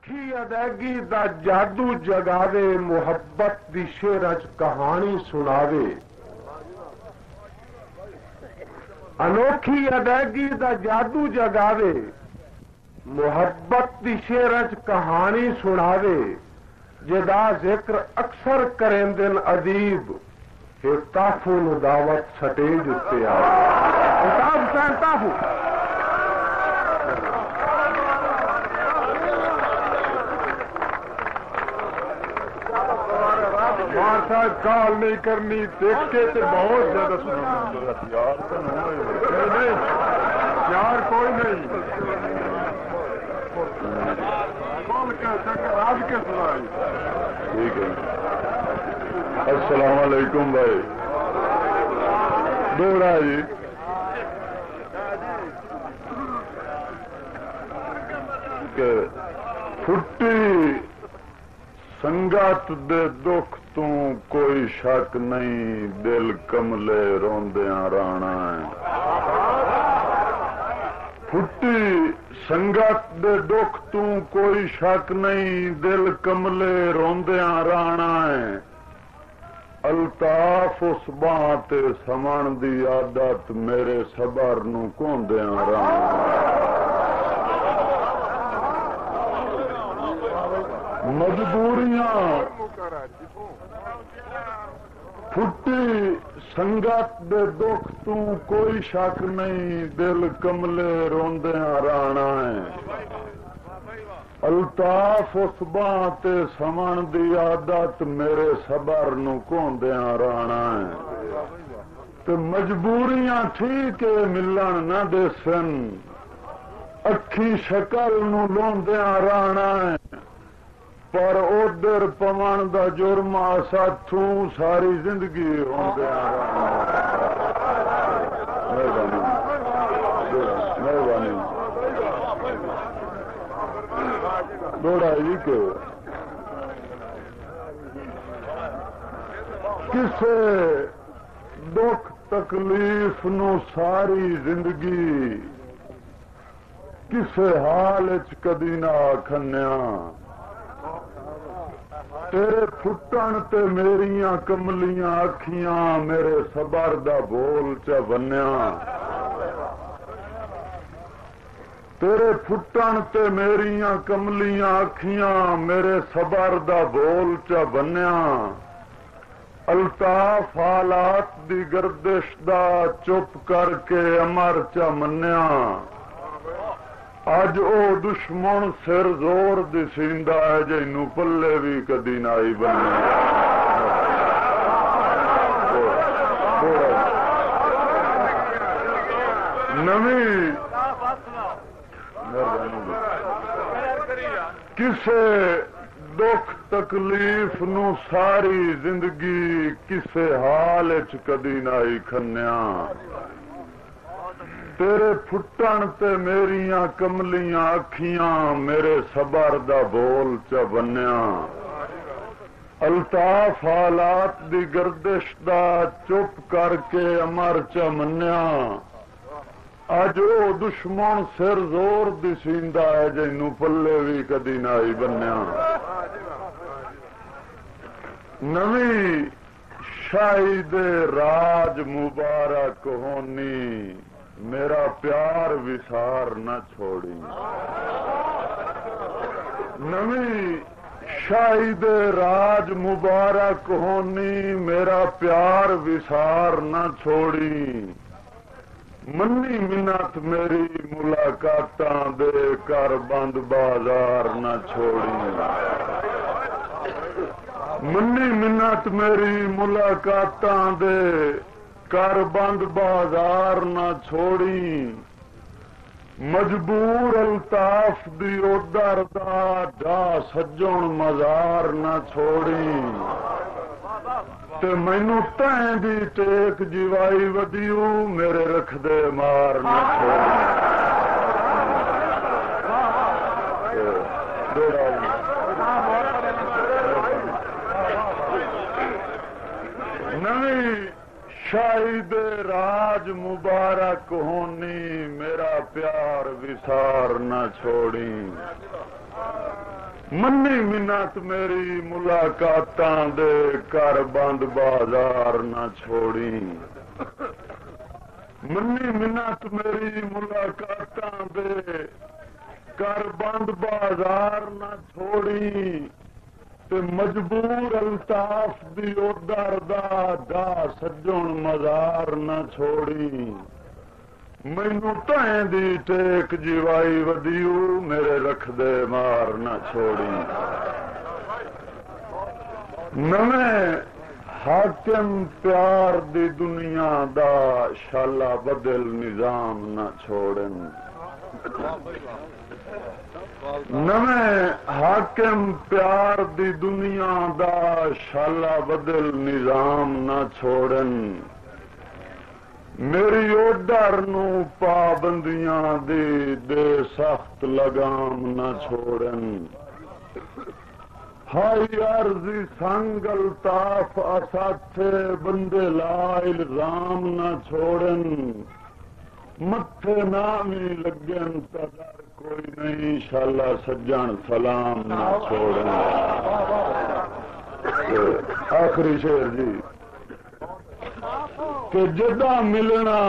انوکھی ادائیگی دا جادو جگاوے محبت دی شعرچ کہانی سناوے انوکھی ادائیگی دا جادو جگاوے محبت دی شعرچ کہانی سناوے جدا ذکر اکثر کریں دن ادیب تافو نو دعوت سٹیج اتنے آئے تافو صاحب کال نہیں کرنی دیکھ کے تو بہت زیادہ سنا یار کوئی نہیں کون کہتا کہ آج کے سنائی ٹھیک ہے. السلام علیکم بھائی دوڑا جی کہ پھٹی سنگت دے دکھ تو کوئی شک نہیں دل کملے روندیاں رانا ہے. پھٹی سنگت دے دکھ تو کوئی شک نہیں دل کملے روندیاں رانا ہے. الطاف اس باں تے سمن دی عادت میرے صبر نو کوندیاں رانا. مجبوریاں پھٹی سنگت دے دکھ تو کوئی شک نہیں دل کملے روندیاں رانا ہے. الطاف اس باں تے سمن دی عادت میرے صبر نو کوندیاں رانا ہے. تے مجبوریاں ٹھیک ملن نہ دے سن اکھی شکل نو لوندیاں رانا ہے. پر ادھر پون دا جرم ساتھوں ساری زندگی ہوندیاں رانا. مہربانی دوڑا جی کہ کسے دکھ تکلیف نو ساری زندگی کسے حال چ کدی نہ آکھنیا تیرے پھٹن تے میریاں کملیاں اکھیاں میرے صبر دا بول چا بنیا. تیرے پھٹن تے میریاں کملیاں اکھیاں میرے صبر دا بول چا بنیا. الطاف حالات دی گردش دا چپ کر کے امر چا منیا. اج او دشمن سر زور دسیندا ہے جنوں پلے بھی کدی نہ آئی بنیا. نویں کسے دکھ تکلیف نو ساری زندگی کسے حال چ کدی نہ آئی کھنیا. تیرے پھٹن تے میریاں کملیاں اکھیاں میرے صبر دا بول چا بنیا. الطاف حالات دی گردش دا چپ کر کے امر چا منیا. اج او دشمن سر زور دسیندا ہے جنوں پلے بھی کدی نہ آئی بنیا. نویں شاہی دے راج مبارک ہونی میرا پیار وسار نہ چھوڑی. نویں شاہد راج مبارک ہونی میرا پیار وسار نہ چھوڑی. منی منت میری ملاقاتاں دے کر بند بازار نہ چھوڑی. منی منت میری ملاقاتاں دے کر بند بازار نہ چھوڑی. مجبور الطاف دی ادھر دا ڈا سجن مزار نہ چھوڑی. تے مینو تین دی ٹیک جیوائی ودیو میرے رکھ دے مار نہ چھوڑی. نویں شاہد راج مبارک ہونی میرا پیار وسار نہ چھوڑی. منی منت میری ملاقاتاں دے کر بند بازار نہ چھوڑی منی منت میری ملاقاتاں دے کر بند بازار نہ چھوڑی تے مجبور الطاف دی ادھر دا سجن مزار نہ چھوڑی مینو تائیں دی ٹیک جیوائی ودیو میرے رکھ دے مار نہ چھوڑی نویں حاکم پیار دی دنیا دا شالا بدل نظام نہ چھوڑن نویں حاکم پیار دی دنیا دا شالا بدل نظام نہ چھوڑن میری اوڈر نو پابندیاں دی دے سخت لگام نہ چھوڑن ہائی عرضی سنگ الطاف اساتھے بندے لا الزام نہ چھوڑن متھے نامی لگن تا ڈر کوئی نہیں شالا سجن سلام نہ چھوڑن آخری شعر جی کہ جدا ملنا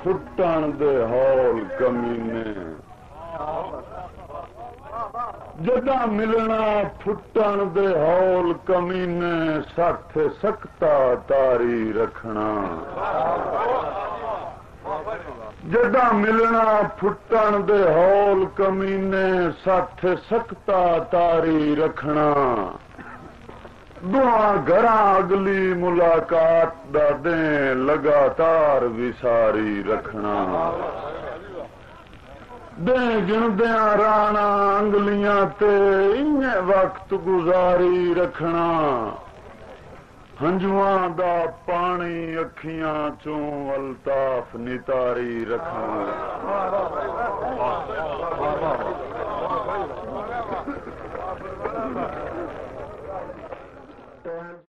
پھٹن دے ہول کمینے جدا ملنا پھٹن دے ہول کمینے ساتھ سکتا تاری رکھنا جدا ملنا پھٹن دے ہول کمینے ساتھ سکتا تاری رکھنا دعا گھراں اگلی ملاقات دا دیں لگاتار وساری رکھنا دیں گندیاں رانا انگلیاں تے انہیں وقت گزاری رکھنا ہنجواں دا پانی اکھیاں چوں الطاف نتاری رکھنا